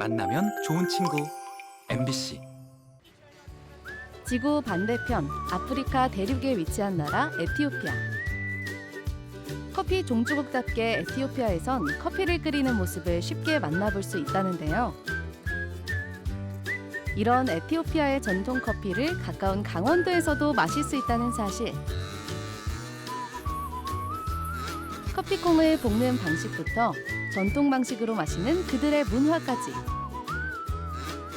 만나면 좋은 친구 MBC. 지구 반대편 아프리카 대륙에 위치한 나라 에티오피아. 커피 종주국답게 에티오피아에선 커피를 끓이는 모습을 쉽게 만나볼 수 있다는데요. 이런 에티오피아의 전통 커피를 가까운 강원도에서도 마실 수 있다는 사실. 커피콩을 볶는 방식부터 전통 방식으로 마시는 그들의 문화까지.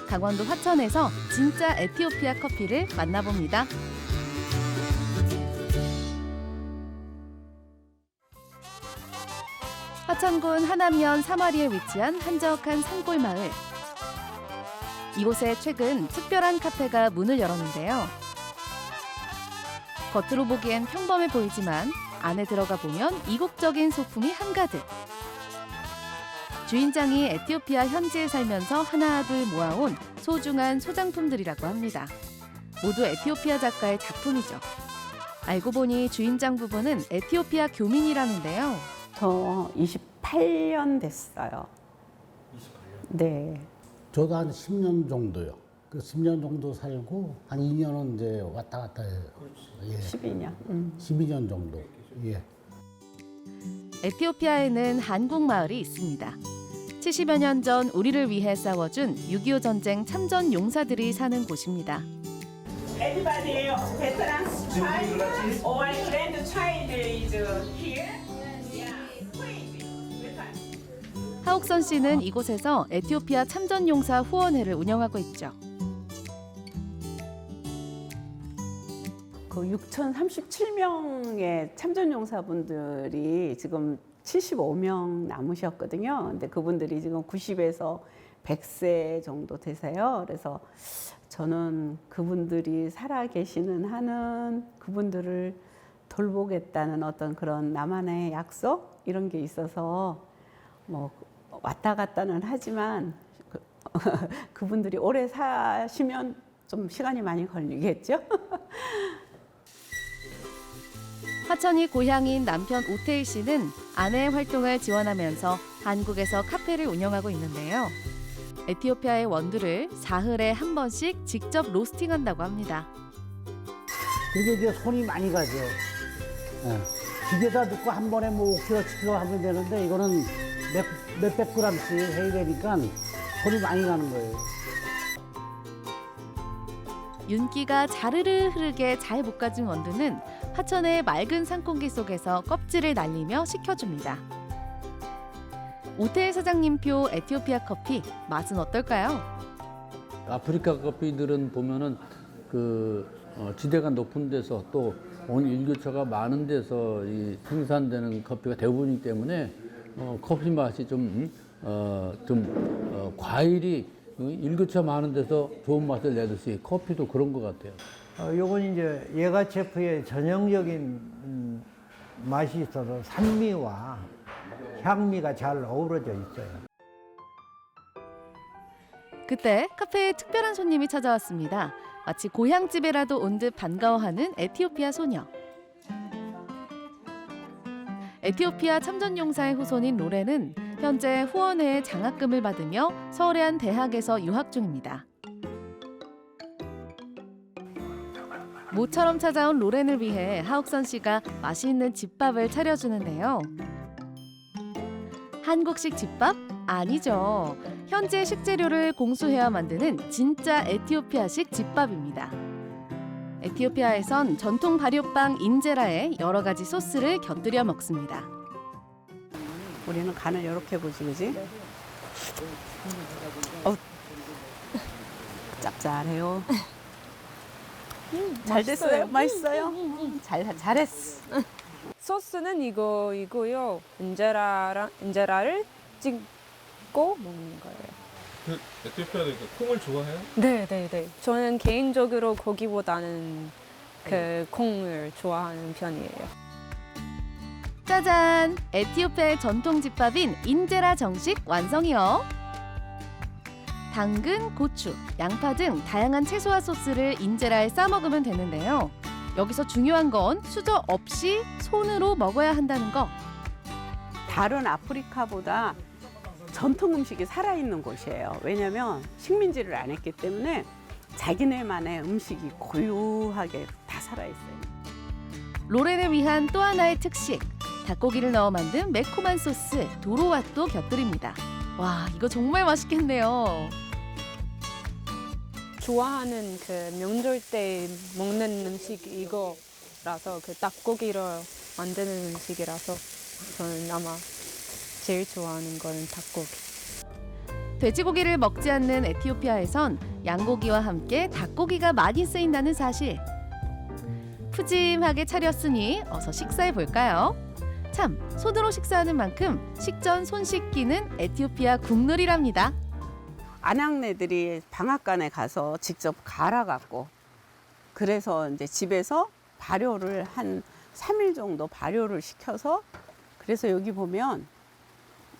강원도 화천에서 진짜 에티오피아 커피를 만나봅니다. 화천군 하남면 사마리에 위치한 한적한 산골 마을. 이곳에 최근 특별한 카페가 문을 열었는데요. 겉으로 보기엔 평범해 보이지만 안에 들어가 보면 이국적인 소품이 한가득. 주인장이 에티오피아 현지에 살면서 하나둘 모아온 소중한 소장품들이라고 합니다. 모두 에티오피아 작가의 작품이죠. 알고 보니 주인장 부부는 에티오피아 교민이라는데요. 저 28년 됐어요. 28년? 네. 저도 한 10년 정도요. 그 10년 정도 살고 한 2년은 이제 왔다 갔다 해요. 예. 12년. 12년 정도. 예. 에티오피아에는 한국 마을이 있습니다. 70여 년 전 우리를 위해 싸워준 6.25 전쟁 참전 용사들이 사는 곳입니다. Everybody, veterans child or grandchild is here. Yeah, please. veterans. 하옥선 씨는 이곳에서 에티오피아 참전 용사 후원회를 운영하고 있죠. 그 6,037명의 참전용사분들이 지금 75명 남으셨거든요. 근데 그분들이 지금 90에서 100세 정도 되세요. 그래서 저는 그분들이 살아 계시는 한은 그분들을 돌보겠다는 어떤 그런 나만의 약속 이런 게 있어서 뭐 왔다 갔다는 하지만 그분들이 오래 사시면 좀 시간이 많이 걸리겠죠. 화천이 고향인 남편 오태일 씨는 아내의 활동을 지원하면서 한국에서 카페를 운영하고 있는데요. 에티오피아의 원두를 사흘에 한 번씩 직접 로스팅한다고 합니다. 그게 이제 손이 많이 가죠. 예. 기계다 넣고 한 번에 뭐 5kg, 7kg 하면 되는데 이거는 몇백 g씩 해야 되니까 손이 많이 가는 거예요. 윤기가 자르르 흐르게 잘 볶아진 원두는 화천의 맑은 산공기 속에서 껍질을 날리며 식혀줍니다. 오태일 사장님표 에티오피아 커피 맛은 어떨까요? 아프리카 커피들은 보면은 지대가 높은 데서 또 일교차가 많은 데서 이 생산되는 커피가 대부분이기 때문에 커피 맛이 과일이 일교차 많은 데서 좋은 맛을 내듯이 커피도 그런 것 같아요. 요건 이제 예가체프의 전형적인 맛이 있어서 산미와 향미가 잘 어우러져 있어요. 그때 카페에 특별한 손님이 찾아왔습니다. 마치 고향집에라도 온 듯 반가워하는 에티오피아 소녀. 에티오피아 참전용사의 후손인 로렌은 현재 후원회의 장학금을 받으며 서울의 한 대학에서 유학 중입니다. 모처럼 찾아온 로렌을 위해 하옥선 씨가 맛있는 집밥을 차려주는데요. 한국식 집밥? 아니죠. 현지의 식재료를 공수해야 만드는 진짜 에티오피아식 집밥입니다. 에티오피아에선 전통 발효빵 인제라에 여러 가지 소스를 곁들여 먹습니다. 우리는 간을 이렇게 보지, 그지? 짭짤해요. 잘 됐어요? 맛있어요? 잘했어. 소스는 이거요. 인제라를 찍고 먹는 거예요. 그 에티오피아도 콩을 좋아해요? 네. 저는 개인적으로 고기보다는 그 콩을 좋아하는 편이에요. 짜잔! 에티오피아의 전통 집밥인 인제라 정식 완성이요. 당근, 고추, 양파 등 다양한 채소와 소스를 인제라에 싸 먹으면 되는데요. 여기서 중요한 건 수저 없이 손으로 먹어야 한다는 거. 다른 아프리카보다 전통 음식이 살아있는 곳이에요. 왜냐면 식민지를 안 했기 때문에 자기네만의 음식이 고유하게 다 살아있어요. 로렌을 위한 또 하나의 특식, 닭고기를 넣어 만든 매콤한 소스 도로와또 곁들입니다. 와, 이거 정말 맛있겠네요. 좋아하는 그 명절 때 먹는 음식 이거라서 그 닭고기를 만드는 음식이라서 저는 아마 제일 좋아하는 거는 닭고기. 돼지고기를 먹지 않는 에티오피아에선 양고기와 함께 닭고기가 많이 쓰인다는 사실. 푸짐하게 차렸으니 어서 식사해 볼까요? 참, 손으로 식사하는 만큼 식전 손 씻기는 에티오피아 국룰이랍니다. 아낙네들이 방앗간에 가서 직접 갈아갖고 그래서 이제 집에서 발효를 한 3일 정도 발효를 시켜서 그래서 여기 보면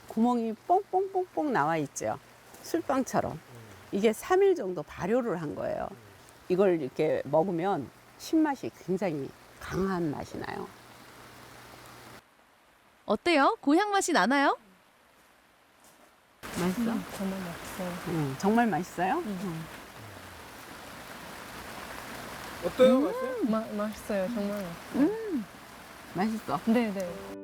구멍이 뽕뽕뽕뽕 나와 있죠. 술빵처럼. 이게 3일 정도 발효를 한 거예요. 이걸 이렇게 먹으면 신맛이 굉장히 강한 맛이 나요. 어때요? 고향 맛이 나나요? 맛있어? 정말 맛있어요. 정말 맛있어요? 어때요? 맛있어요? 맛있어요. 정말 맛있어요. 맛있어. 네네.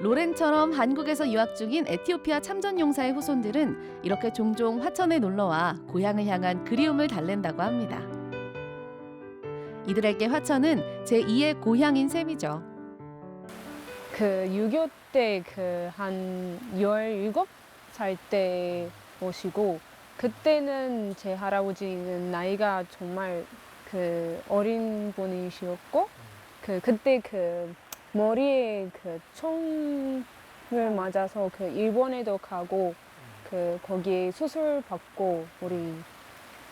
로렌처럼 한국에서 유학 중인 에티오피아 참전용사의 후손들은 이렇게 종종 화천에 놀러와 고향을 향한 그리움을 달랜다고 합니다. 이들에게 화천은 제2의 고향인 셈이죠. 그 6.25 때 그 한 17살 때 오시고 그때는 제 할아버지는 나이가 정말 그 어린 분이셨고 그때 그 머리에 그 총을 맞아서 그 일본에도 가고 그 거기에 수술 받고 우리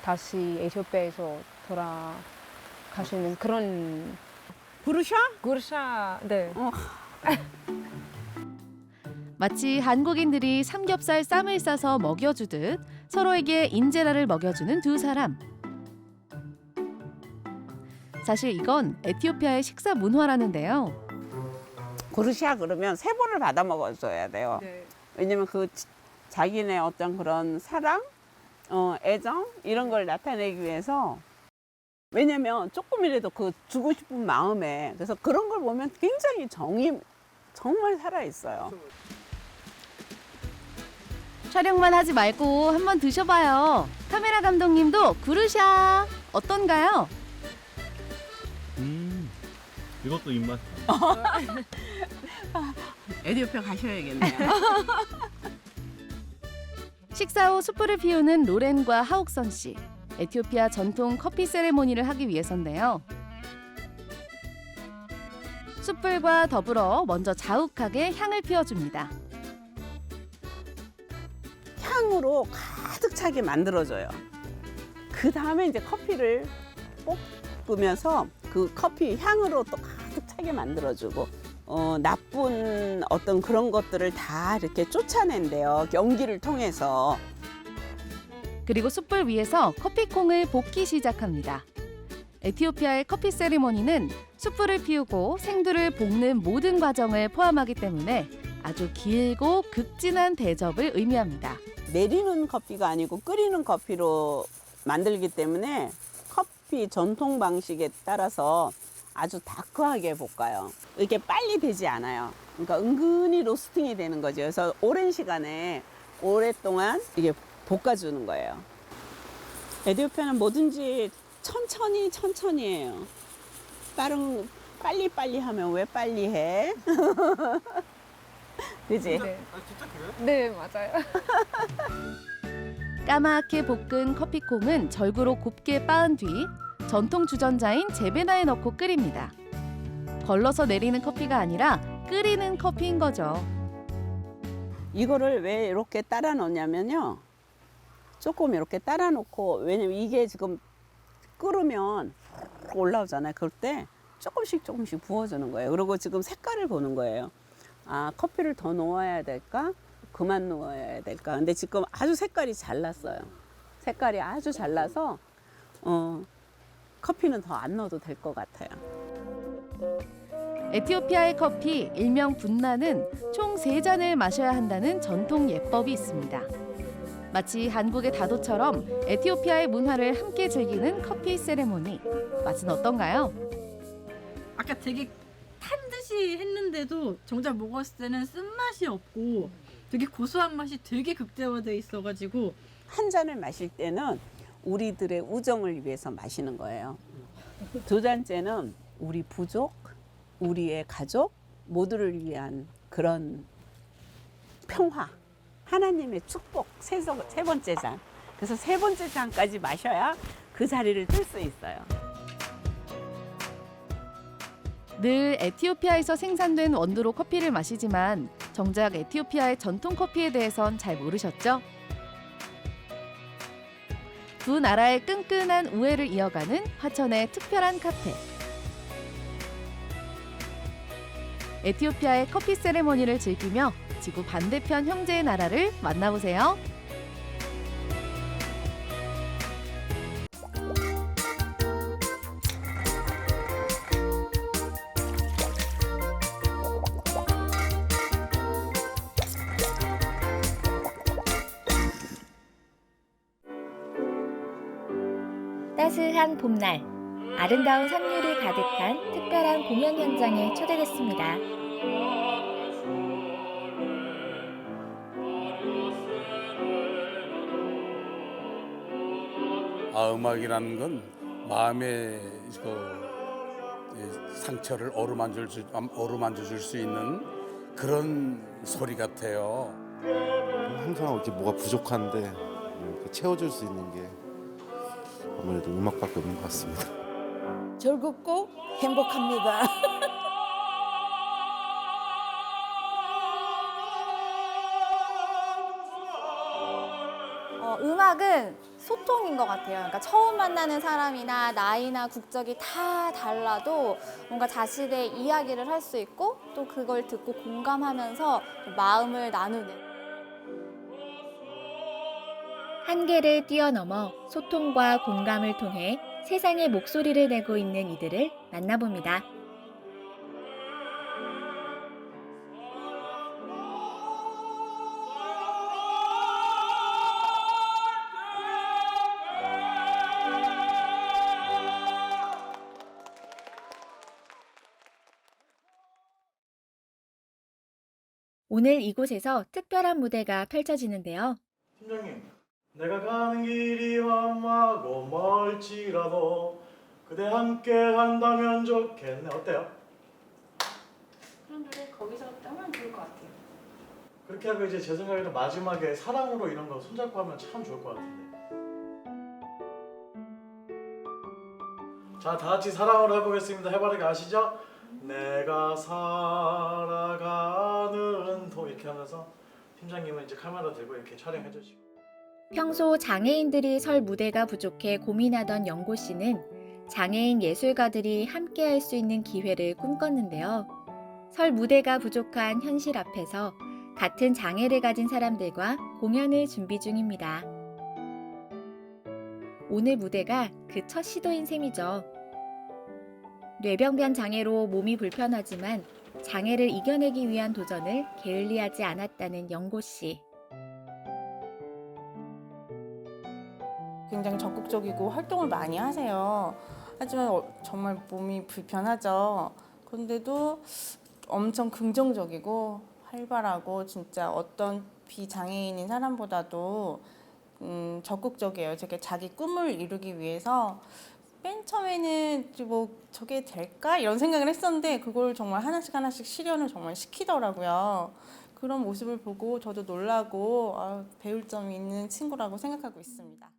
다시 에티오피아에서 돌아가시는 그런 부르샤? 구르샤 네. 마치 한국인들이 삼겹살 쌈을 싸서 먹여주듯 서로에게 인제라를 먹여주는 두 사람. 사실 이건 에티오피아의 식사 문화라는데요. 구르샤 그러면 세 번을 받아 먹어줘야 돼요. 네. 왜냐면 그 자기네 어떤 그런 사랑, 애정 이런 걸 나타내기 위해서 왜냐면 조금이라도 그 주고 싶은 마음에 그래서 그런 걸 보면 굉장히 정이 정말 살아있어요. 촬영만 하지 말고 한번 드셔봐요. 카메라 감독님도 구르샤 어떤가요? 이것도 입맛. 에티오피아 가셔야겠네요. 식사 후 숯불을 피우는 로렌과 하옥선 씨. 에티오피아 전통 커피 세레모니를 하기 위해서인데요. 숯불과 더불어 먼저 자욱하게 향을 피워줍니다. 향으로 가득 차게 만들어줘요. 그 다음에 이제 커피를 볶으면서 그 커피 향으로 또 가득 차게 만들어주고 나쁜 어떤 그런 것들을 다 이렇게 쫓아낸대요. 연기를 통해서. 그리고 숯불 위에서 커피콩을 볶기 시작합니다. 에티오피아의 커피 세리머니는 숯불을 피우고 생두를 볶는 모든 과정을 포함하기 때문에 아주 길고 극진한 대접을 의미합니다. 내리는 커피가 아니고 끓이는 커피로 만들기 때문에 커피 전통 방식에 따라서 아주 다크하게 볶아요. 이렇게 빨리 되지 않아요. 그러니까 은근히 로스팅이 되는 거죠. 그래서 오랜 시간에 오랫동안 이게 볶아주는 거예요. 에티오피아는 뭐든지 천천히 해요. 빨리 하면 왜 빨리 해? 그지? 네. 아 진짜 그래요? 네, 맞아요. 까맣게 볶은 커피콩은 절구로 곱게 빻은 뒤 전통 주전자인 제베나에 넣고 끓입니다. 걸러서 내리는 커피가 아니라 끓이는 커피인 거죠. 이거를 왜 이렇게 따라 놓냐면요. 조금 이렇게 따라 놓고 왜냐면 이게 지금 끓으면 올라오잖아요. 그럴 때 조금씩 부어주는 거예요. 그리고 지금 색깔을 보는 거예요. 아, 커피를 더 넣어야 될까? 그만 넣어야 될까? 근데 지금 아주 색깔이 잘 났어요. 색깔이 아주 잘 나서 커피는 더 안 넣어도 될 것 같아요. 에티오피아의 커피, 일명 분나는 총 3잔을 마셔야 한다는 전통 예법이 있습니다. 마치 한국의 다도처럼 에티오피아의 문화를 함께 즐기는 커피 세레모니. 맛은 어떤가요? 아까 되게 탄 듯이 했는데도 정작 먹었을 때는 쓴맛이 없고 되게 고소한 맛이 되게 극대화돼 있어가지고 한 잔을 마실 때는 우리들의 우정을 위해서 마시는 거예요. 2잔째는 우리 부족, 우리의 가족 모두를 위한 그런 평화, 하나님의 축복, 세 번째 잔. 그래서 3번째 잔까지 마셔야 그 자리를 뜰 수 있어요. 늘 에티오피아에서 생산된 원두로 커피를 마시지만 정작 에티오피아의 전통 커피에 대해선 잘 모르셨죠? 두 나라의 끈끈한 우애를 이어가는 화천의 특별한 카페. 에티오피아의 커피 세레모니를 즐기며 지구 반대편 형제의 나라를 만나보세요. 따스한 봄날, 아름다운 선율이 가득한 특별한 공연 현장에 초대됐습니다. 음악이라는 건 마음의 상처를 어루만져 줄 수 있는 그런 소리 같아요. 항상 이렇게 뭐가 부족한데 이렇게 채워줄 수 있는 게 아무래도 음악밖에 없는 것 같습니다. 즐겁고 행복합니다. 음악은 소통인 것 같아요. 그러니까 처음 만나는 사람이나 나이나 국적이 다 달라도 뭔가 자신의 이야기를 할 수 있고 또 그걸 듣고 공감하면서 마음을 나누는. 한계를 뛰어넘어 소통과 공감을 통해 세상의 목소리를 내고 있는 이들을 만나봅니다. 오늘 이곳에서 특별한 무대가 펼쳐지는데요. 팀장님, 내가 가는 길이 험하고 멀지라도 그대 함께 한다면 좋겠네. 어때요? 그런 노래 거기서 따면 좋을 것 같아요. 그렇게 하고 이제 제 생각에는 마지막에 사랑으로 이런 거 손잡고 하면 참 좋을 것 같은데. 자, 다 같이 사랑으로 해보겠습니다. 해바라기 아시죠? 내가 살아가는 도 이렇게 하면서 팀장님은 이제 카메라 들고 이렇게 촬영해 주시고. 평소 장애인들이 설 무대가 부족해 고민하던 영고 씨는 장애인 예술가들이 함께할 수 있는 기회를 꿈꿨는데요. 설 무대가 부족한 현실 앞에서 같은 장애를 가진 사람들과 공연을 준비 중입니다. 오늘 무대가 그 첫 시도인 셈이죠. 뇌병변 장애로 몸이 불편하지만 장애를 이겨내기 위한 도전을 게을리하지 않았다는 영고 씨. 굉장히 적극적이고 활동을 많이 하세요. 하지만 정말 몸이 불편하죠. 그런데도 엄청 긍정적이고 활발하고 진짜 어떤 비장애인인 사람보다도 적극적이에요. 자기 꿈을 이루기 위해서 맨 처음에는 뭐 저게 될까? 이런 생각을 했었는데 그걸 정말 하나씩 실현을 정말 시키더라고요. 그런 모습을 보고 저도 놀라고 배울 점이 있는 친구라고 생각하고 있습니다.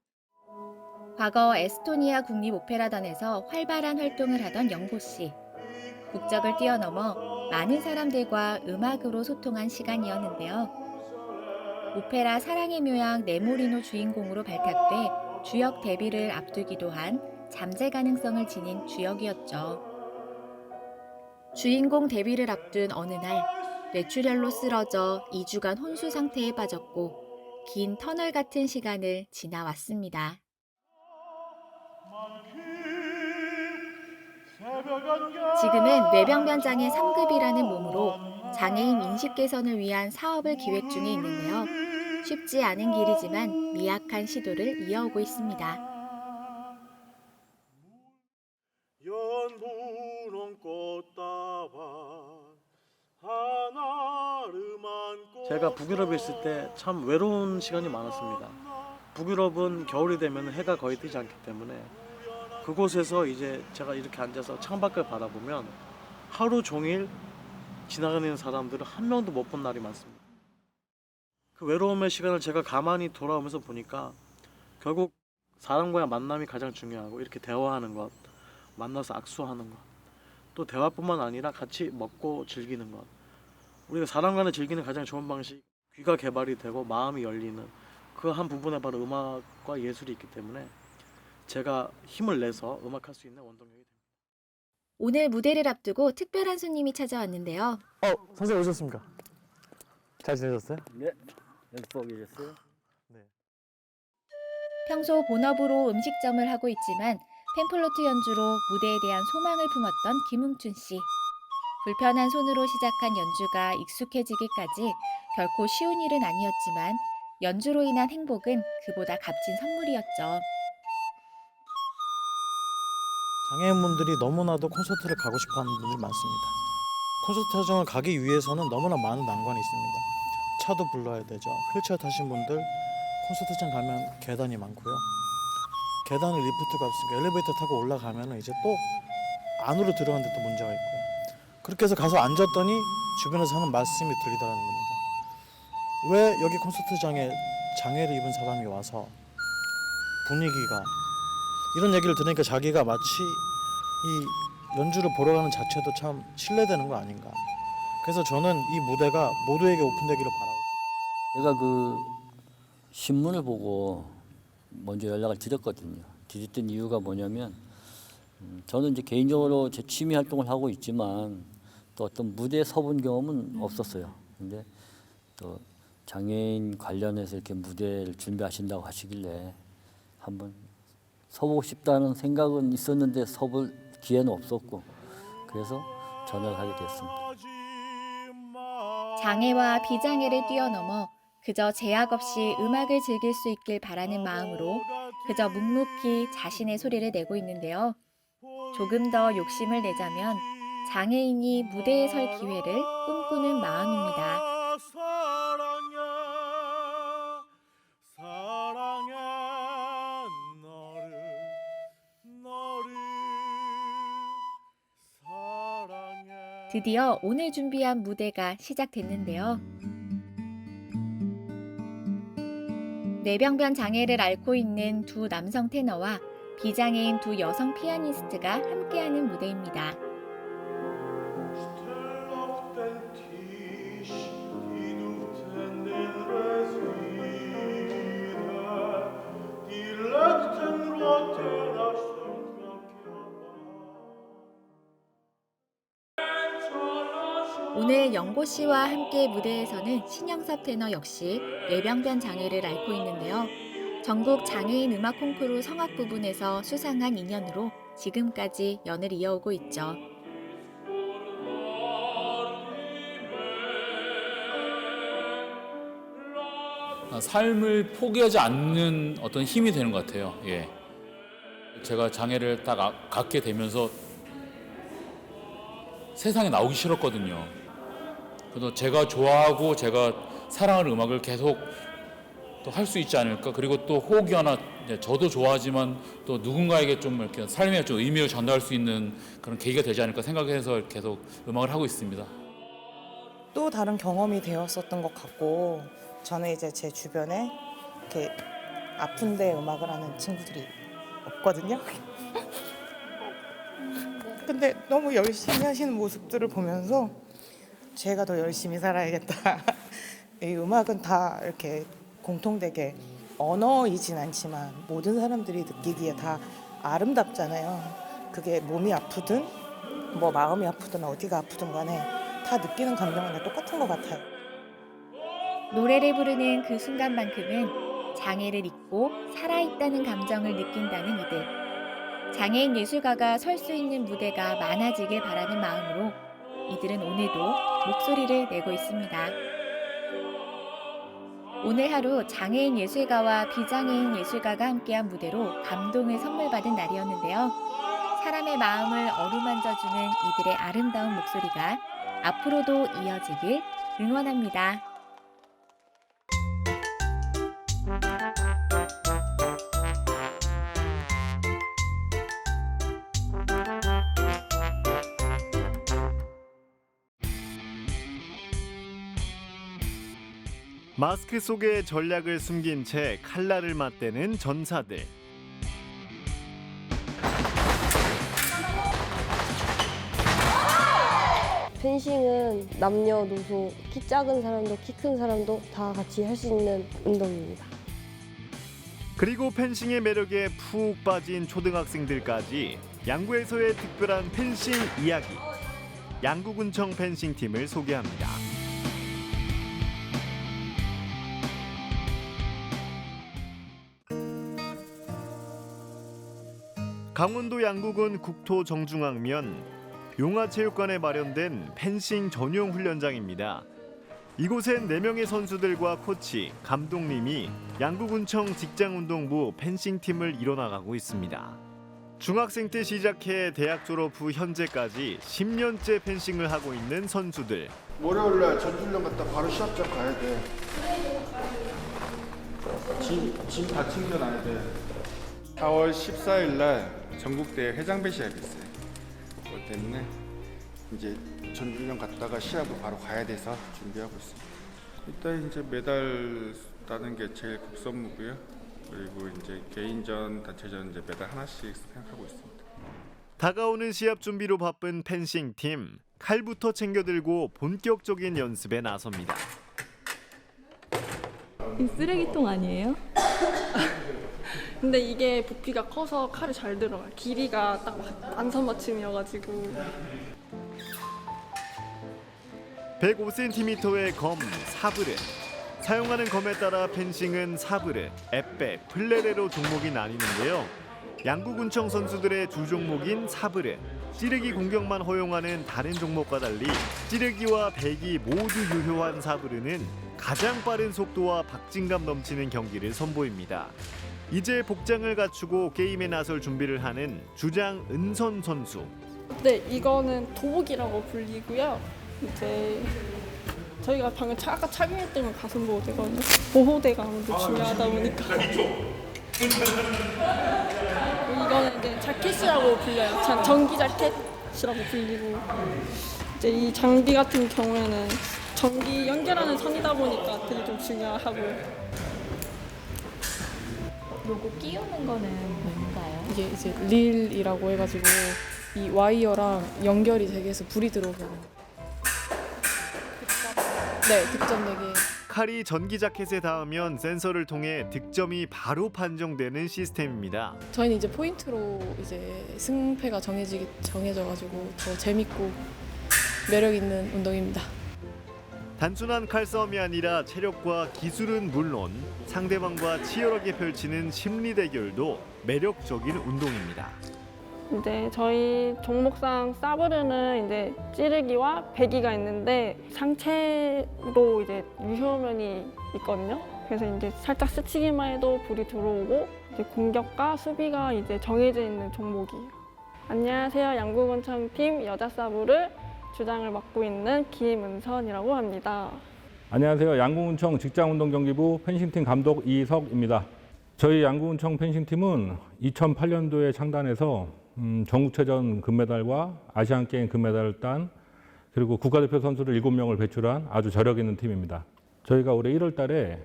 과거 에스토니아 국립오페라단에서 활발한 활동을 하던 영고 씨. 국적을 뛰어넘어 많은 사람들과 음악으로 소통한 시간이었는데요. 오페라 사랑의 묘양 네모리노 주인공으로 발탁돼 주역 데뷔를 앞두기도 한 잠재 가능성을 지닌 주역이었죠. 주인공 데뷔를 앞둔 어느 날 뇌출혈로 쓰러져 2주간 혼수 상태에 빠졌고 긴 터널 같은 시간을 지나왔습니다. 지금은 뇌병변 장애 3급이라는 몸으로 장애인 인식 개선을 위한 사업을 기획 중에 있는데요. 쉽지 않은 길이지만 미약한 시도를 이어오고 있습니다. 제가 북유럽에 있을 때 참 외로운 시간이 많았습니다. 북유럽은 겨울이 되면 해가 거의 뜨지 않기 때문에 그곳에서 이제 제가 이렇게 앉아서 창밖을 바라보면 하루 종일 지나가는 사람들을 한 명도 못 본 날이 많습니다. 그 외로움의 시간을 제가 가만히 돌아오면서 보니까 결국 사람과의 만남이 가장 중요하고 이렇게 대화하는 것, 만나서 악수하는 것, 또 대화뿐만 아니라 같이 먹고 즐기는 것. 우리가 사람 간에 즐기는 가장 좋은 방식, 귀가 개발이 되고 마음이 열리는 그 한 부분에 바로 음악과 예술이 있기 때문에 제가 힘을 내서 음악할 수 있는 원동력이 됩니다. 오늘 무대를 앞두고 특별한 손님이 찾아왔는데요. 선생님 오셨습니까? 잘 지내셨어요? 네. 여기 보고 계셨어요? 평소 본업으로 음식점을 하고 있지만 펜플루트 연주로 무대에 대한 소망을 품었던 김웅춘 씨. 불편한 손으로 시작한 연주가 익숙해지기까지 결코 쉬운 일은 아니었지만 연주로 인한 행복은 그보다 값진 선물이었죠. 장애인분들이 너무나도 콘서트를 가고 싶어하는 분들이 많습니다. 콘서트장을 가기 위해서는 너무나 많은 난관이 있습니다. 차도 불러야 되죠. 휠체어 타신 분들 콘서트장 가면 계단이 많고요. 계단을 리프트가 없으니까 엘리베이터 타고 올라가면 이제 또 안으로 들어가는데 또 문제가 있고요. 그렇게 해서 가서 앉았더니 주변에서 하는 말씀이 들리더라는 겁니다. 왜 여기 콘서트장에 장애를 입은 사람이 와서 분위기가 이런 얘기를 들으니까 자기가 마치 이 연주를 보러 가는 자체도 참 신뢰되는 거 아닌가. 그래서 저는 이 무대가 모두에게 오픈되기를 바라고. 제가 그 신문을 보고 먼저 연락을 드렸거든요. 드렸던 이유가 뭐냐면 저는 이제 개인적으로 제 취미 활동을 하고 있지만 또 어떤 무대에 서본 경험은 없었어요. 근데 또 장애인 관련해서 이렇게 무대를 준비하신다고 하시길래 한번 서보고 싶다는 생각은 있었는데 서볼 기회는 없었고 그래서 전화를 하게 됐습니다. 장애와 비장애를 뛰어넘어 그저 제약 없이 음악을 즐길 수 있길 바라는 마음으로 그저 묵묵히 자신의 소리를 내고 있는데요. 조금 더 욕심을 내자면 장애인이 무대에 설 기회를 꿈꾸는 마음입니다. 드디어 오늘 준비한 무대가 시작됐는데요. 뇌병변 장애를 앓고 있는 두 남성 테너와 비장애인 두 여성 피아니스트가 함께하는 무대입니다. 오늘 영고 씨와 함께 무대에서는 신영섭 테너 역시 뇌병변 장애를 앓고 있는데요. 전국 장애인 음악 콩쿠르 성악 부분에서 수상한 인연으로 지금까지 연을 이어오고 있죠. 삶을 포기하지 않는 어떤 힘이 되는 것 같아요. 예. 제가 장애를 딱 갖게 되면서 세상에 나오기 싫었거든요. 그래서 제가 좋아하고 제가 사랑하는 음악을 계속 또 할 수 있지 않을까. 그리고 또 혹여나 저도 좋아하지만 또 누군가에게 좀 이렇게 삶에 좀 의미를 전달할 수 있는 그런 계기가 되지 않을까 생각해서 계속 음악을 하고 있습니다. 또 다른 경험이 되었었던 것 같고 저는 이제 제 주변에 이렇게 아픈데 음악을 하는 친구들이 없거든요. 근데 너무 열심히 하시는 모습들을 보면서 제가 더 열심히 살아야겠다. 이 음악은 다 이렇게 공통되게 언어이진 않지만 모든 사람들이 느끼기에 다 아름답잖아요. 그게 몸이 아프든 뭐 마음이 아프든 어디가 아프든 간에 다 느끼는 감정은 똑같은 것 같아요. 노래를 부르는 그 순간만큼은 장애를 잊고 살아있다는 감정을 느낀다는 이들. 장애인 예술가가 설 수 있는 무대가 많아지길 바라는 마음으로 이들은 오늘도 목소리를 내고 있습니다. 오늘 하루 장애인 예술가와 비장애인 예술가가 함께한 무대로 감동을 선물 받은 날이었는데요. 사람의 마음을 어루만져주는 이들의 아름다운 목소리가 앞으로도 이어지길 응원합니다. 마스크 속에 전략을 숨긴 채 칼날을 맞대는 전사들. 펜싱은 남녀노소, 키 작은 사람도 키 큰 사람도 다 같이 할 수 있는 운동입니다. 그리고 펜싱의 매력에 푹 빠진 초등학생들까지 양구에서의 특별한 펜싱 이야기. 양구군청 펜싱팀을 소개합니다. 강원도 양구군 국토정중앙면 용화체육관에 마련된 펜싱 전용 훈련장입니다. 이곳엔 4명의 선수들과 코치, 감독님이 양구군청 직장운동부 펜싱팀을 이뤄나가고 있습니다. 중학생 때 시작해 대학 졸업 후 현재까지 10년째 펜싱을 하고 있는 선수들. 월요일날 전주훈련 갔다 바로 시합장 가야 돼. 짐 다 챙겨놔야 돼. 4월 14일날 전국대회 회장배 시합이 있어요. 그것 때문에 이제 전주훈련 갔다가 시합을 바로 가야 돼서 준비하고 있습니다. 일단 이제 메달 따는 게 제일 급선무고요. 그리고 이제 개인전, 단체전 이제 메달 하나씩 생각하고 있습니다. 다가오는 시합 준비로 바쁜 펜싱 팀. 칼부터 챙겨 들고 본격적인 연습에 나섭니다. 이 쓰레기통 아니에요? 근데 이게 부피가 커서 칼이 잘 들어가요. 길이가 딱 안선맞춤이어가지고. 105cm의 검, 사브르. 사용하는 검에 따라 펜싱은 사브르, 에빼, 플레레로 종목이 나뉘는데요. 양구군청 선수들의 주 종목인 사브르. 찌르기 공격만 허용하는 다른 종목과 달리 찌르기와 배기 모두 유효한 사브르는 가장 빠른 속도와 박진감 넘치는 경기를 선보입니다. 이제 복장을 갖추고 게임에 나설 준비를 하는 주장 은선 선수. 네, 이거는 도복이라고 불리고요. 이제 저희가 방금 아까 착용했던 가슴 보호대거든요. 보호대가 아무래도 중요하다 보니까. 이거는 이제 자켓이라고 불려요. 전기 자켓이라고 불리고, 이제 이 장비 같은 경우에는 전기 연결하는 선이다 보니까 되게 좀 중요하고요. 요거 끼우는 거는 뭔가요? 이게 이제 릴이라고 해가지고 이 와이어랑 연결이 되게 해서 불이 들어오거든요. 네, 득점 되게. 칼이 전기 자켓에 닿으면 센서를 통해 득점이 바로 판정되는 시스템입니다. 저희는 이제 포인트로 이제 승패가 정해져가지고 더 재밌고 매력 있는 운동입니다. 단순한 칼싸움이 아니라 체력과 기술은 물론 상대방과 치열하게 펼치는 심리 대결도 매력적인 운동입니다. 이제 저희 종목상 사브르는 이제 찌르기와 배기가 있는데 상체로 이제 유효면이 있거든요. 그래서 이제 살짝 스치기만 해도 불이 들어오고 이제 공격과 수비가 이제 정해져 있는 종목이에요. 안녕하세요. 양구군청 팀 여자 사브르 주장을 맡고 있는 김은선이라고 합니다. 안녕하세요. 양구군청 직장운동경기부 펜싱팀 감독 이석입니다. 저희 양구군청 펜싱팀은 2008년도에 창단해서 전국체전 금메달과 아시안게임 금메달을 딴 그리고 국가대표 선수를 7명을 배출한 아주 저력 있는 팀입니다. 저희가 올해 1월 달에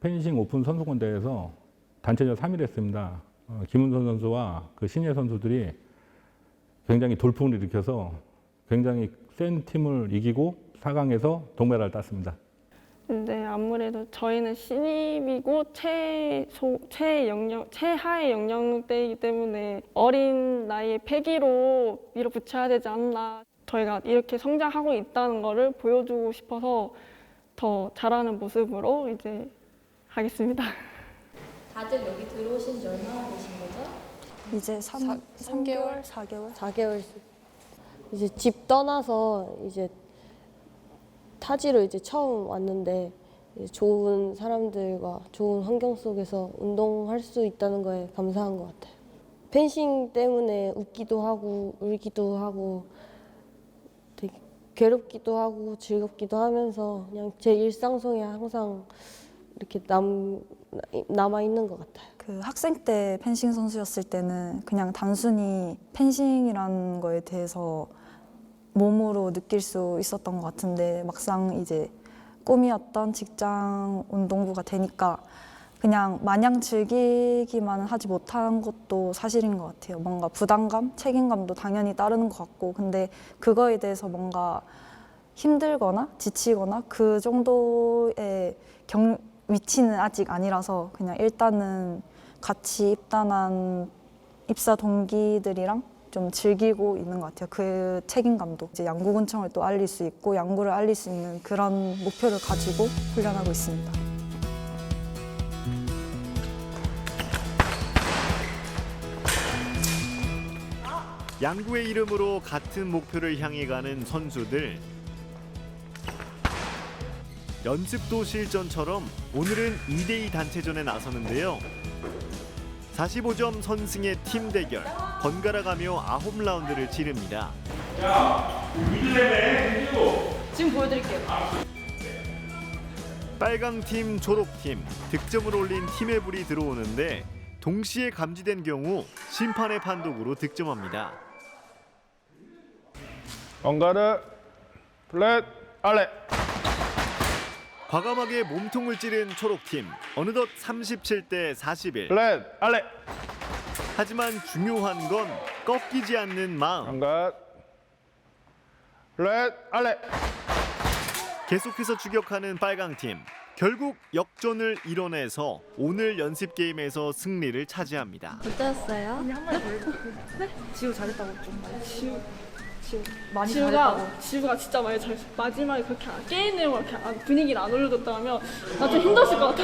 펜싱 오픈 선수권대회에서 단체전 3위를 했습니다. 김은선 선수와 그 신예 선수들이 굉장히 돌풍을 일으켜서 굉장히 센 팀을 이기고 4강에서 동메달을 땄습니다. 근데 아무래도 저희는 신입이고 최하의 연령대이기 때문에 어린 나이에 패기로 밀어붙여야 되지 않나. 저희가 이렇게 성장하고 있다는 거를 보여주고 싶어서 더 잘하는 모습으로 이제 하겠습니다. 다들 여기 들어오신 지 얼마나 되신 거죠? 이제 3개월, 4개월? 4개월. 이제 집 떠나서 이제 타지로 이제 처음 왔는데 이제 좋은 사람들과 좋은 환경 속에서 운동할 수 있다는 거에 감사한 것 같아요. 펜싱 때문에 웃기도 하고 울기도 하고 되게 괴롭기도 하고 즐겁기도 하면서 그냥 제 일상 속에 항상 이렇게 남아 있는 것 같아요. 그 학생 때 펜싱 선수였을 때는 그냥 단순히 펜싱이라는 거에 대해서 몸으로 느낄 수 있었던 것 같은데 막상 이제 꿈이었던 직장 운동부가 되니까 그냥 마냥 즐기기만 하지 못한 것도 사실인 것 같아요. 뭔가 부담감, 책임감도 당연히 따르는 것 같고 근데 그거에 대해서 뭔가 힘들거나 지치거나 그 정도의 위치는 아직 아니라서 그냥 일단은 같이 입단한 입사 동기들이랑 좀 즐기고 있는 것 같아요. 그 책임감도 이제 양구군청을 또 알릴 수 있고 양구를 알릴 수 있는 그런 목표를 가지고 훈련하고 있습니다. 양구의 이름으로 같은 목표를 향해 가는 선수들. 연습도 실전처럼 오늘은 2대2 단체전에 나서는데요. 45점 선승의 팀 대결, 번갈아가며 9라운드를 치릅니다. 지금 보여드릴게요. 빨강팀, 초록팀, 득점을 올린 팀의 불이 들어오는데 동시에 감지된 경우 심판의 판독으로 득점합니다. 번갈아 플랫 아래. 과감하게 몸통을 찌른 초록팀, 어느덧 37대 41. 플랫 아래. 하지만 중요한 건 꺾이지 않는 마음. 번갈 플랫 아래. 계속해서 추격하는 빨강팀. 결국 역전을 이뤄내서 오늘 연습 게임에서 승리를 차지합니다. 어떠셨어요? 네? 지우 잘했다고 좀 많이. 지우 많이 지우가 진짜 많이 잘했어. 마지막에 그렇게 게임 내용을 이렇게 분위기를 안 올려줬다 하면 나 좀 힘들었을 것 같아.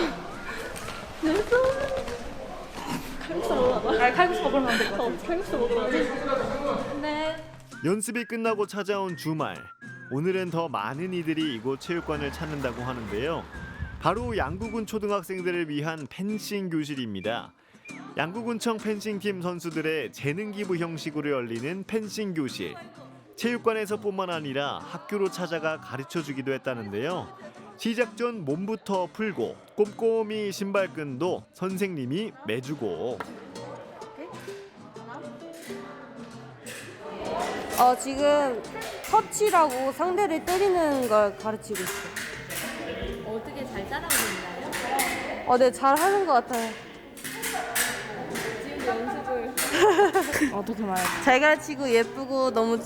칼국수 먹으러 가자. 칼국수 먹으러 가면 될 것 같아. 칼국수 먹으러 가자. 네. 연습이 끝나고 찾아온 주말. 오늘은 더 많은 이들이 이곳 체육관을 찾는다고 하는데요. 바로 양구군 초등학생들을 위한 펜싱 교실입니다. 양구군청 펜싱팀 선수들의 재능 기부 형식으로 열리는 펜싱 교실. 체육관에서뿐만 아니라 학교로 찾아가 가르쳐주기도 했다는데요. 시작 전 몸부터 풀고 꼼꼼히 신발끈도 선생님이 매주고. 지금 터치라고 상대를 때리는 걸 가르치고 있어요. 어떻게 잘 따라오고 있나요? 네, 잘 하는 것 같아요. 지금 연습을 어떻게 말해? 잘 가르치고 예쁘고 너무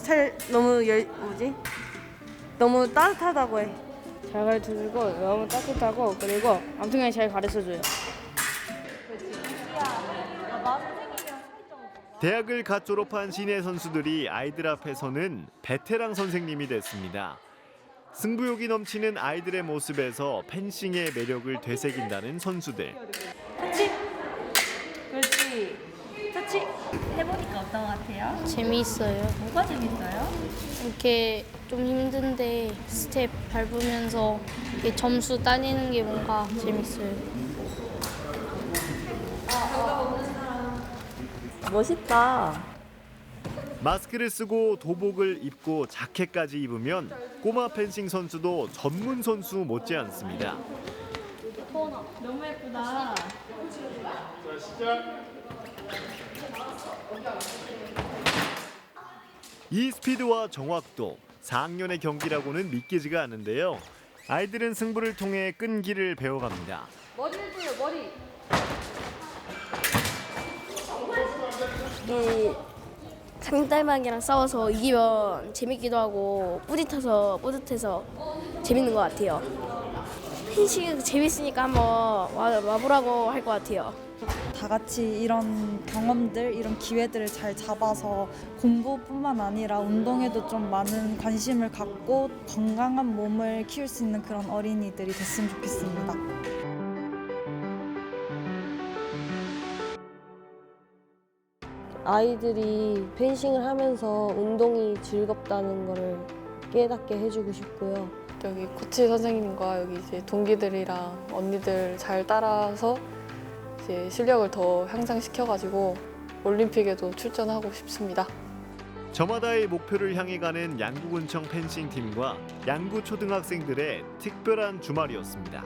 너무 따뜻하다고 해. 잘 가르쳐주고 너무 따뜻하고 그리고 아무튼 잘 가르쳐줘요. 대학을 갓 졸업한 신예 선수들이 아이들 앞에서는 베테랑 선생님이 됐습니다. 승부욕이 넘치는 아이들의 모습에서 펜싱의 매력을 되새긴다는 선수들. 터치. 그렇지. 터치. 해보니까 어떤 것 같아요? 재미있어요. 뭐가 재밌어요? 이렇게 좀 힘든데 스텝 밟으면서 이렇게 점수 따내는 게 뭔가 재밌어요. 멋있다. 마스크를 쓰고 도복을 입고 자켓까지 입으면 꼬마 펜싱 선수도 전문 선수 못지않습니다. 너무 예쁘다. 이 스피드와 정확도 4학년의 경기라고는 믿기지가 않는데요. 아이들은 승부를 통해 끈기를 배워갑니다. 머리를 돌려, 머리. 상대방이랑 싸워서 이기면 재밌기도 하고 뿌듯해서 재밌는 것 같아요. 펜싱이 재밌으니까 한번 와보라고 할 것 같아요. 다 같이 이런 경험들, 이런 기회들을 잘 잡아서 공부뿐만 아니라 운동에도 좀 많은 관심을 갖고 건강한 몸을 키울 수 있는 그런 어린이들이 됐으면 좋겠습니다. 아이들이 펜싱을 하면서 운동이 즐겁다는 거를 깨닫게 해주고 싶고요. 여기 코치 선생님과 여기 이제 동기들이랑 언니들 잘 따라서 이제 실력을 더 향상시켜가지고 올림픽에도 출전하고 싶습니다. 저마다의 목표를 향해 가는 양구군청 펜싱팀과 양구 초등학생들의 특별한 주말이었습니다.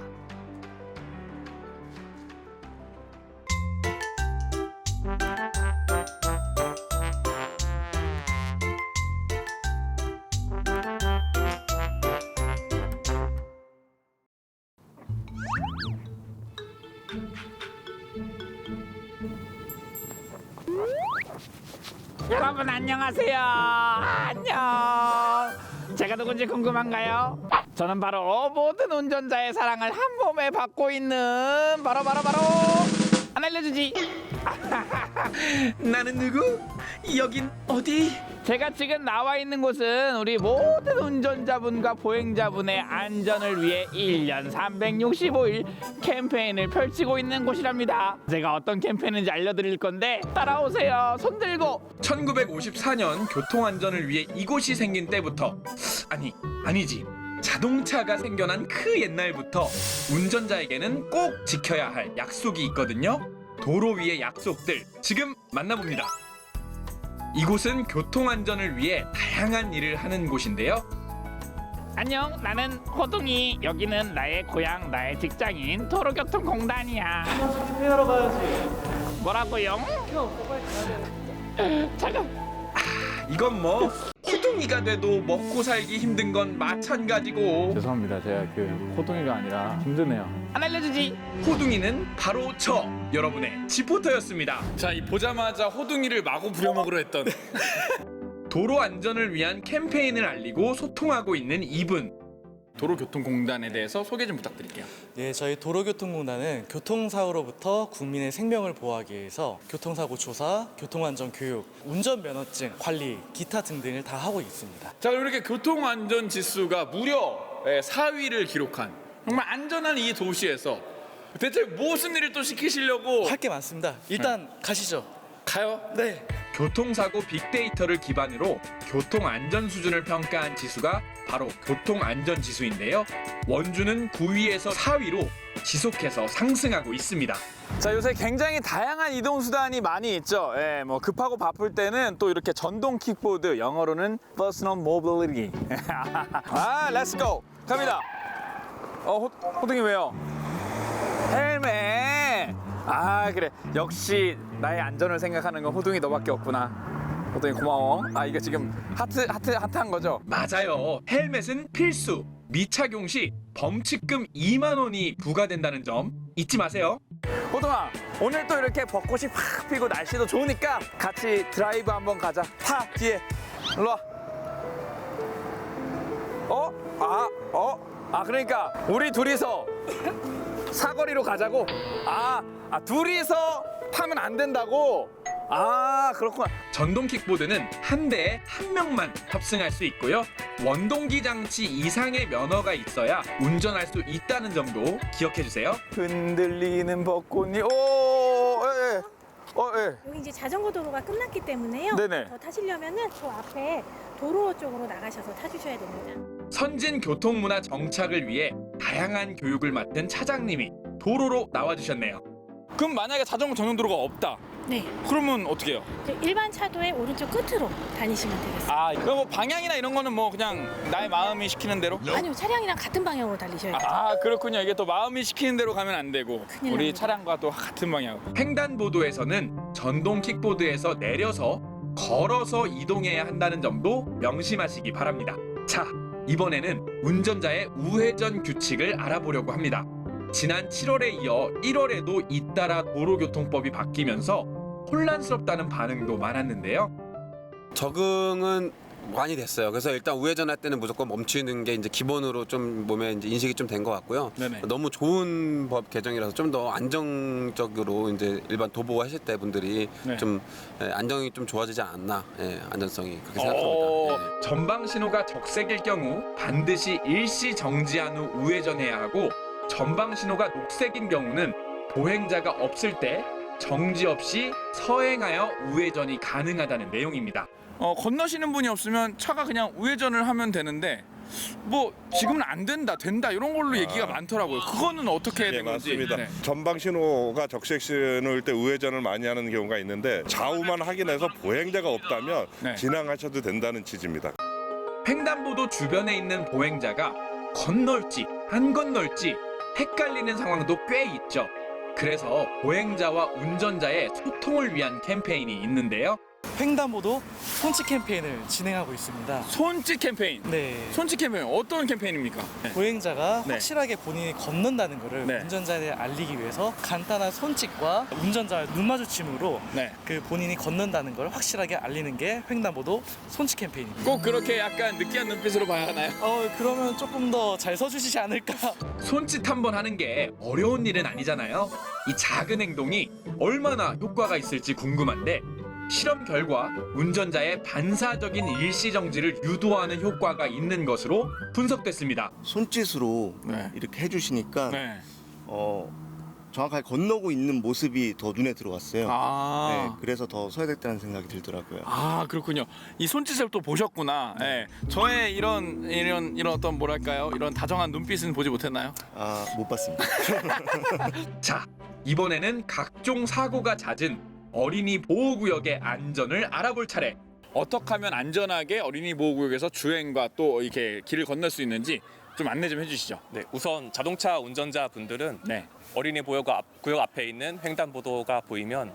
여러분 안녕하세요. 안녕. 제가 누군지 궁금한가요? 저는 바로 모든 운전자의 사랑을 한 몸에 받고 있는 바로 안 알려주지. 나는 누구? 여긴 어디? 제가 지금 나와 있는 곳은 우리 모든 운전자분과 보행자분의 안전을 위해 1년 365일 캠페인을 펼치고 있는 곳이랍니다. 제가 어떤 캠페인인지 알려드릴 건데 따라오세요. 손 들고. 1954년 교통안전을 위해 이곳이 생긴 때부터 아니지. 자동차가 생겨난 그 옛날부터 운전자에게는 꼭 지켜야 할 약속이 있거든요. 도로 위의 약속들 지금 만나봅니다. 이곳은 교통안전을 위해 다양한 일을 하는 곳인데요. 안녕, 나는 호둥이. 여기는 나의 고향, 나의 직장인 도로교통공단이야. 회하러 가야지. 뭐라고요? 잠깐. 이건 뭐 호둥이가 돼도 먹고 살기 힘든 건 마찬가지고. 죄송합니다. 제가 그 호둥이가 아니라 힘드네요. 안 알려주지. 호둥이는 바로 저 여러분의 지포터였습니다. 자, 이 보자마자 호둥이를 마구 부려먹으려 했던 도로 안전을 위한 캠페인을 알리고 소통하고 있는 이분. 도로교통공단에 대해서 소개 좀 부탁드릴게요. 네, 저희 도로교통공단은 교통사고로부터 국민의 생명을 보호하기 위해서 교통사고 조사, 교통안전 교육, 운전면허증 관리, 기타 등등을 다 하고 있습니다. 자, 이렇게 교통안전 지수가 무려 4위를 기록한 정말 안전한 이 도시에서 대체 무슨 일을 또 시키시려고? 할 게 많습니다. 일단 가시죠. 가요? 네. 교통사고 빅데이터를 기반으로 교통안전 수준을 평가한 지수가 바로 교통안전지수인데요. 원주는 9위에서 4위로 지속해서 상승하고 있습니다. 자, 요새 굉장히 다양한 이동 수단이 많이 있죠. 뭐 급하고 바쁠 때는 또 이렇게 전동 킥보드, 영어로는 Personal Mobility. Let's go. 갑니다. 호둥이 왜요? 헬멧. 그래. 역시 나의 안전을 생각하는 건 호둥이 너밖에 없구나. 호둥이 고마워. 이거 지금 하트한 거죠? 맞아요. 헬멧은 필수. 미착용 시 범칙금 2만 원이 부과된다는 점 잊지 마세요. 호둥아, 오늘 또 이렇게 벚꽃이 확 피고 날씨도 좋으니까 같이 드라이브 한번 가자. 타, 뒤에. 일로 와. 그러니까 우리 둘이서 사거리로 가자고? 둘이서 타면 안 된다고? 그렇구나. 전동 킥보드는 한 대에 한 명만 탑승할 수 있고요. 원동기 장치 이상의 면허가 있어야 운전할 수 있다는 점도 기억해 주세요. 흔들리는 벚꽃이 여기 이제 자전거 도로가 끝났기 때문에요. 네네. 더 타시려면은 저 앞에 도로 쪽으로 나가셔서 타주셔야 됩니다. 선진 교통문화 정착을 위해 다양한 교육을 맡은 차장님이 도로로 나와주셨네요. 그럼 만약에 자전거 전용 도로가 없다. 네. 그러면 어떻게 해요? 일반 차도의 오른쪽 끝으로 다니시면 되겠습니다. 그럼 뭐 방향이나 이런 거는 뭐 그냥 나의 마음이 시키는 대로? 아니요, 차량이랑 같은 방향으로 달리셔야 돼요. 그렇군요. 이게 또 마음이 시키는 대로 가면 안 되고 우리 납니다. 차량과 또 같은 방향. 횡단보도에서는 전동 킥보드에서 내려서 걸어서 이동해야 한다는 점도 명심하시기 바랍니다. 자, 이번에는 운전자의 우회전 규칙을 알아보려고 합니다. 지난 7월에 이어 1월에도 잇따라 도로교통법이 바뀌면서 혼란스럽다는 반응도 많았는데요. 적응은 많이 됐어요. 그래서 일단 우회전할 때는 무조건 멈추는 게 이제 기본으로 좀 몸에 이제 인식이 좀 된 것 같고요. 네네. 너무 좋은 법 개정이라서 좀 더 안정적으로 이제 일반 도보 하실 때 분들이 네. 좀 안정이 좀 좋아지지 않았나, 안전성이 그렇게 생각합니다. 전방 신호가 적색일 경우 반드시 일시 정지한 후 우회전해야 하고, 전방 신호가 녹색인 경우는 보행자가 없을 때 정지 없이 서행하여 우회전이 가능하다는 내용입니다. 건너시는 분이 없으면 차가 그냥 우회전을 하면 되는데 뭐 지금은 안 된다, 된다 이런 걸로 얘기가 많더라고요. 그거는 어떻게 된 건지. 맞습니다. 네. 전방 신호가 적색신호일 때 우회전을 많이 하는 경우가 있는데 좌우만 확인해서 보행자가 없다면 네. 진행하셔도 된다는 취지입니다. 횡단보도 주변에 있는 보행자가 건널지 안 건널지 헷갈리는 상황도 꽤 있죠. 그래서 보행자와 운전자의 소통을 위한 캠페인이 있는데요. 횡단보도 손짓 캠페인을 진행하고 있습니다. 손짓 캠페인? 네. 손짓 캠페인 어떤 캠페인입니까? 네. 보행자가 네. 확실하게 본인이 건넌다는 것을 네. 운전자에 알리기 위해서 간단한 손짓과 운전자의 눈 마주침으로 네. 그 본인이 건넌다는 걸 확실하게 알리는 게 횡단보도 손짓 캠페인입니다. 꼭 그렇게 약간 느끼한 눈빛으로 봐야 하나요? 그러면 조금 더 잘 서주시지 않을까? 손짓 한번 하는 게 어려운 일은 아니잖아요. 이 작은 행동이 얼마나 효과가 있을지 궁금한데 실험 결과 운전자의 반사적인 일시정지를 유도하는 효과가 있는 것으로 분석됐습니다. 손짓으로 이렇게 해주시니까 정확하게 건너고 있는 모습이 더 눈에 들어왔어요. 네, 그래서 더 서야 됐다는 생각이 들더라고요. 아 그렇군요. 이 손짓을 또 보셨구나. 네. 저의 이런 어떤 뭐랄까요? 이런 다정한 눈빛은 보지 못했나요? 아, 못 봤습니다. 자, 이번에는 각종 사고가 잦은 어린이 보호구역의 안전을 알아볼 차례. 어떻게 하면 안전하게 어린이 보호구역에서 주행과 또 이렇게 길을 건널 수 있는지 좀 안내 좀 해주시죠. 네, 우선 자동차 운전자분들은 어린이 구역 앞에 있는 횡단보도가 보이면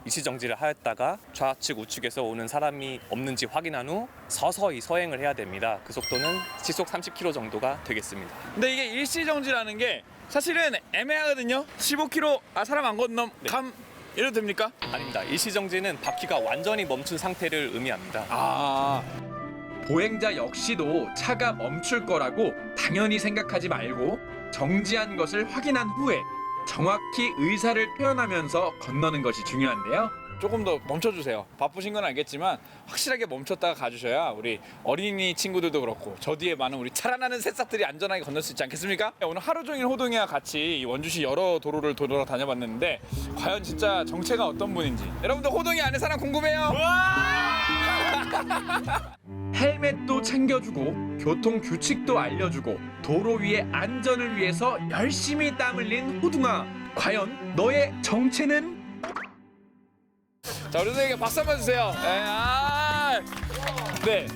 일시 정지를 하였다가 좌측 우측에서 오는 사람이 없는지 확인한 후 서서히 서행을 해야 됩니다. 그 속도는 시속 30km 정도가 되겠습니다. 근데 이게 일시 정지라는 게 사실은 애매하거든요. 15km 사람 안 건넘 감 이래도 됩니까? 아닙니다. 일시 정지는 바퀴가 완전히 멈춘 상태를 의미합니다. 보행자 역시도 차가 멈출 거라고 당연히 생각하지 말고 정지한 것을 확인한 후에 정확히 의사를 표현하면서 건너는 것이 중요한데요. 조금 더 멈춰주세요. 바쁘신 건 알겠지만 확실하게 멈췄다가 가주셔야 우리 어린이 친구들도 그렇고 저 뒤에 많은 우리 자라나는 새싹들이 안전하게 건널 수 있지 않겠습니까? 오늘 하루 종일 호동이와 같이 원주시 여러 도로를 돌아다녀봤는데 과연 진짜 정체가 어떤 분인지 여러분들 호동이 아는 사람 궁금해요? 헬멧도 챙겨주고 교통 규칙도 알려주고 도로 위의 안전을 위해서 열심히 땀 흘린 호둥아, 과연 너의 정체는? 자, 우리 선생님께 박수 한번 주세요. 네,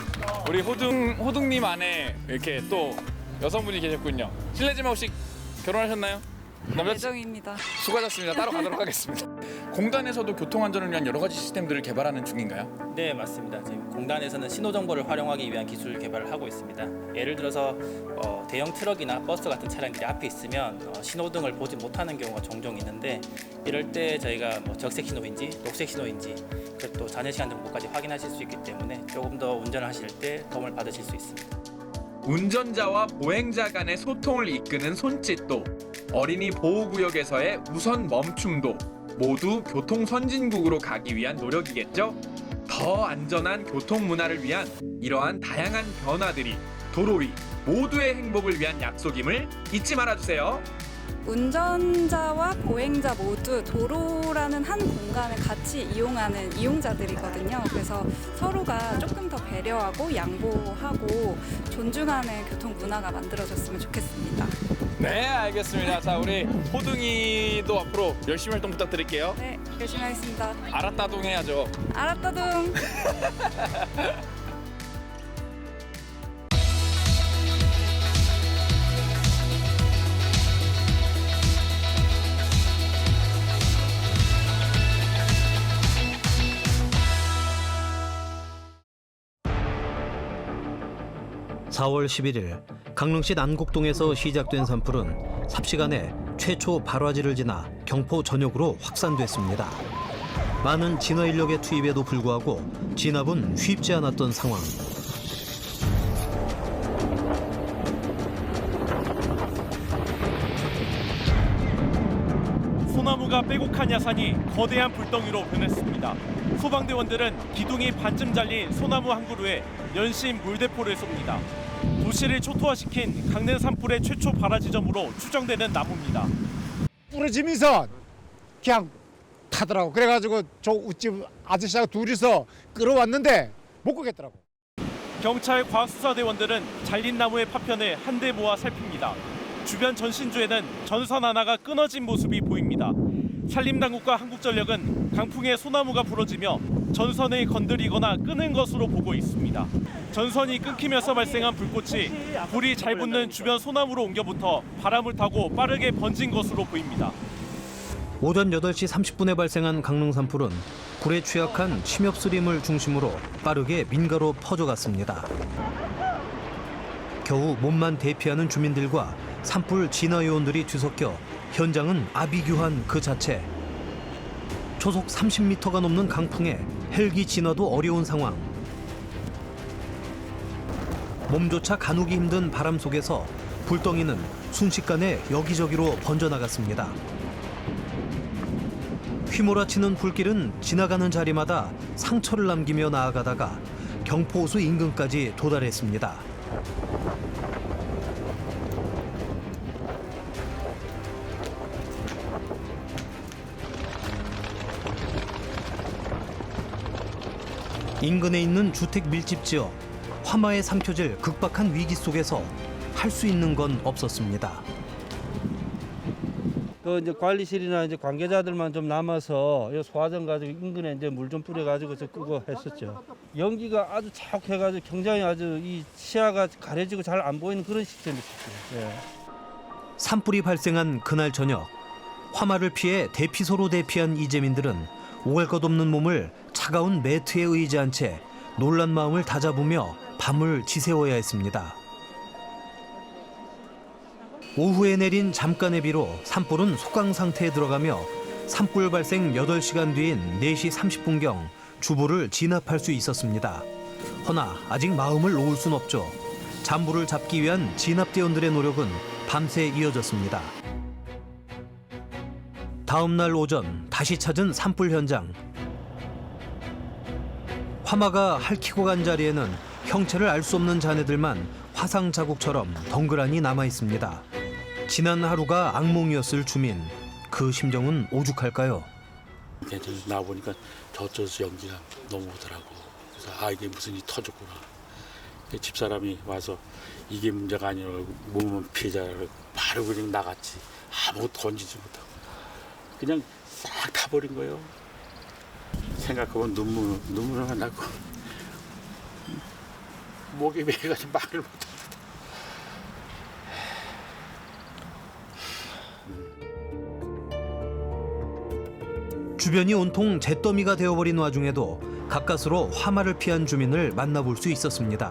우리 호둥님 안에 이렇게 또 여성분이 계셨군요. 실례지만 혹시 결혼하셨나요? 예정입니다. 수고하셨습니다. 따로 가도록 하겠습니다. 공단에서도 교통안전을 위한 여러 가지 시스템들을 개발하는 중인가요? 네, 맞습니다. 지금 공단에서는 신호 정보를 활용하기 위한 기술 개발을 하고 있습니다. 예를 들어서 대형 트럭이나 버스 같은 차량들이 앞에 있으면 신호등을 보지 못하는 경우가 종종 있는데 이럴 때 저희가 적색 신호인지 녹색 신호인지 그리고 또 잔해 시간 정보까지 확인하실 수 있기 때문에 조금 더 운전을 하실 때 도움을 받으실 수 있습니다. 운전자와 보행자 간의 소통을 이끄는 손짓도 어린이 보호구역에서의 우선 멈춤도 모두 교통 선진국으로 가기 위한 노력이겠죠? 더 안전한 교통 문화를 위한 이러한 다양한 변화들이 도로 위 모두의 행복을 위한 약속임을 잊지 말아주세요. 운전자와 보행자 모두 도로라는 한 공간을 같이 이용하는 이용자들이거든요. 그래서 서로가 조금 더 배려하고 양보하고 존중하는 교통 문화가 만들어졌으면 좋겠습니다. 네, 알겠습니다. 자, 우리 호둥이도 앞으로 열심히 활동 부탁드릴게요. 네, 열심히 하겠습니다. 알았다동 해야죠. 알았다둥. 4월 11일 강릉시 난곡동에서 시작된 산불은 삽시간에 최초 발화지를 지나 경포 전역으로 확산됐습니다. 많은 진화 인력의 투입에도 불구하고 진압은 쉽지 않았던 상황. 소나무가 빼곡한 야산이 거대한 불덩이로 변했습니다. 소방대원들은 기둥이 반쯤 잘린 소나무 한 그루에 연신 물대포를 쏩니다. 도시를 초토화시킨 강릉 산불의 최초 발화 지점으로 추정되는 나무입니다. 부러지면서 그냥 타더라고. 그래가지고 저 우집 아저씨하고 둘이서 끌어왔는데 못 끄겠더라고. 경찰 과학수사대원들은 잘린 나무의 파편을 한데 모아 살핍니다. 주변 전신주에는 전선 하나가 끊어진 모습이 보입니다. 산림당국과 한국전력은 강풍에 소나무가 부러지며 전선을 건드리거나 끄는 것으로 보고 있습니다. 전선이 끊기면서 발생한 불꽃이 불이 잘 붙는 주변 소나무로 옮겨붙어 바람을 타고 빠르게 번진 것으로 보입니다. 오전 8시 30분에 발생한 강릉 산불은 불에 취약한 침엽수림을 중심으로 빠르게 민가로 퍼져갔습니다. 겨우 몸만 대피하는 주민들과 산불 진화요원들이 뒤섞여 현장은 아비규환 그 자체. 초속 30m가 넘는 강풍에 헬기 진화도 어려운 상황. 몸조차 가누기 힘든 바람 속에서 불덩이는 순식간에 여기저기로 번져나갔습니다. 휘몰아치는 불길은 지나가는 자리마다 상처를 남기며 나아가다가 경포호수 인근까지 도달했습니다. 인근에 있는 주택 밀집 지역, 화마에 삼켜질 극박한 위기 속에서 할 수 있는 건 없었습니다. 그 이제 관리실이나 이제 관계자들만 좀 남아서 소화전 가지고 인근에 이제 물 좀 뿌려가지고 저 끄고 했었죠. 연기가 아주 자욱해가지고 굉장히 아주 이 시야가 가려지고 잘 안 보이는 그런 시스템이었어요. 예. 산불이 발생한 그날 저녁, 화마를 피해 대피소로 대피한 이재민들은 오갈 것 없는 몸을 차가운 매트에 의지한 채 놀란 마음을 다잡으며 밤을 지새워야 했습니다. 오후에 내린 잠깐의 비로 산불은 소강 상태에 들어가며 산불 발생 8시간 뒤인 4시 30분경 주부를 진압할 수 있었습니다. 허나 아직 마음을 놓을 순 없죠. 잔불을 잡기 위한 진압대원들의 노력은 밤새 이어졌습니다. 다음 날 오전 다시 찾은 산불 현장. 화마가 핥히고 간 자리에는 형체를 알 수 없는 잔해들만 화상 자국처럼 덩그러니 남아 있습니다. 지난 하루가 악몽이었을 주민. 그 심정은 오죽할까요? 나와 보니까 저쪽에서 연기가 너무 오더라고. 그래서 이게 무슨 일이 터졌구나. 집사람이 와서 이게 문제가 아니라 몸은 피해자를 바로 그냥 나갔지. 아무것도 건지지 못하고 그냥 싹 타버린 거예요. 생각하면 눈물이 나고 목이 메가지고 말을 못합니다. 주변이 온통 잿더미가 되어버린 와중에도 가까스로 화마를 피한 주민을 만나볼 수 있었습니다.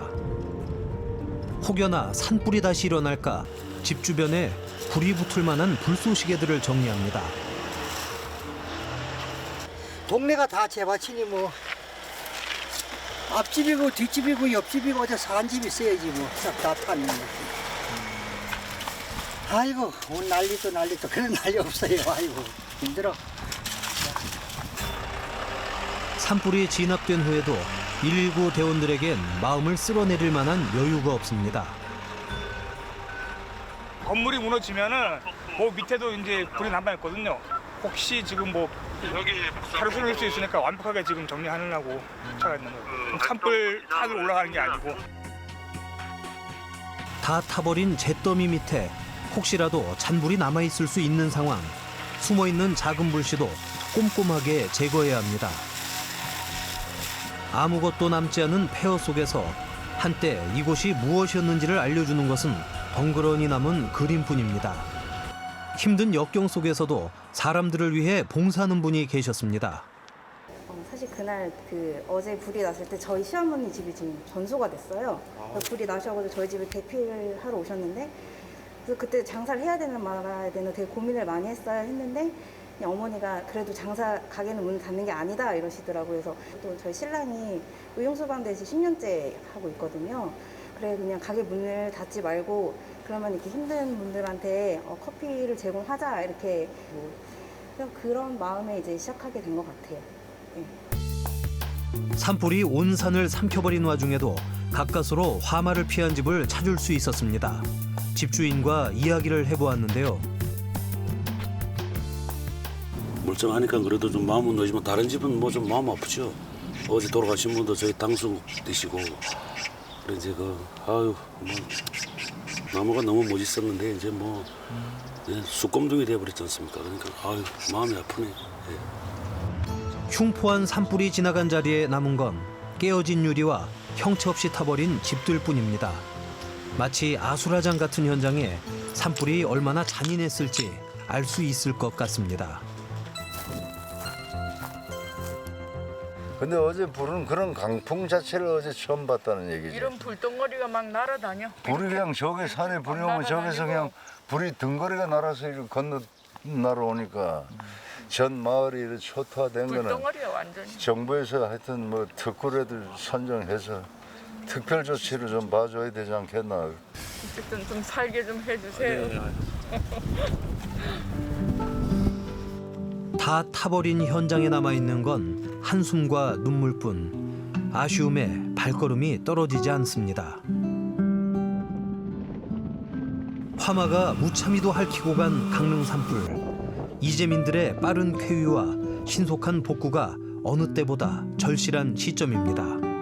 혹여나 산불이 다시 일어날까 집 주변에 불이 붙을 만한 불쏘시개들을 정리합니다. 동네가 다 재밭이니 뭐 앞집이고 뒷집이고 옆집이고 어디 사는 집이 있어야지 뭐 다 타는 거. 아이고 오늘 난리도 그런 난리 없어요. 아이고 힘들어. 산불이 진압된 후에도 119 대원들에겐 마음을 쓸어내릴 만한 여유가 없습니다. 건물이 무너지면은 그 밑에도 이제 불이 남아있거든요. 혹시 지금 뭐 하루 쏠릴 수 있으니까 완벽하게 지금 정리하려고 쫓아가 있는 거예요. 산불 산으로 올라가는 게 아니고. 다 타버린 잿더미 밑에 혹시라도 잔불이 남아있을 수 있는 상황. 숨어있는 작은 불씨도 꼼꼼하게 제거해야 합니다. 아무것도 남지 않은 폐허 속에서 한때 이곳이 무엇이었는지를 알려주는 것은 덩그러니 남은 그림뿐입니다. 힘든 역경 속에서도 사람들을 위해 봉사하는 분이 계셨습니다. 사실 그날 어제 불이 났을 때 저희 시어머니 집이 지금 전소가 됐어요. 불이 나셔가지고 저희 집에 대피를 하러 오셨는데 그래서 그때 장사를 해야 되는 말아야 되는 되게 고민을 많이 했는데 그냥 어머니가 그래도 가게는 문을 닫는 게 아니다 이러시더라고요. 그래서 또 저희 신랑이 의용소방대에서 10년째 하고 있거든요. 그래 그냥 가게 문을 닫지 말고 그러면 이렇게 힘든 분들한테 커피를 제공하자 이렇게 그런 마음에 이제 시작하게 된 것 같아요. 네. 산불이 온 산을 삼켜버린 와중에도 가까스로 화마를 피한 집을 찾을 수 있었습니다. 집주인과 이야기를 해보았는데요. 멀쩡하니까 그래도 좀 마음은 놓이지만 다른 집은 뭐 좀 마음 아프죠. 어제 돌아가신 분도 저희 당수 되시고 그래 이제 아유 뭐 나무가 너무 멋있었는데 이제 뭐 쑥검둥이 돼버렸지 않습니까? 그러니까 아유 마음이 아프네. 흉포한 산불이 지나간 자리에 남은 건 깨어진 유리와 형체 없이 타버린 집들뿐입니다. 마치 아수라장 같은 현장에 산불이 얼마나 잔인했을지 알 수 있을 것 같습니다. 근데 어제 불은 그런 강풍 자체를 어제 처음 봤다는 얘기죠. 이런 불덩어리가 막 날아다녀. 불이 그냥 저기 산에 불이 오면 저기서 그냥 불이 등거리가 날아서 이렇게 건너 날아오니까 전 마을이 이렇게 초토화된 거는 불덩어리야 완전히. 정부에서 하여튼 뭐 특구래들 선정해서 특별 조치를 좀 봐줘야 되지 않겠나. 어쨌든 좀 살게 좀 해주세요. 다 타버린 현장에 남아있는 건 한숨과 눈물뿐. 아쉬움에 발걸음이 떨어지지 않습니다. 화마가 무참히도 핥히고 간 강릉 산불. 이재민들의 빠른 쾌유와 신속한 복구가 어느 때보다 절실한 시점입니다.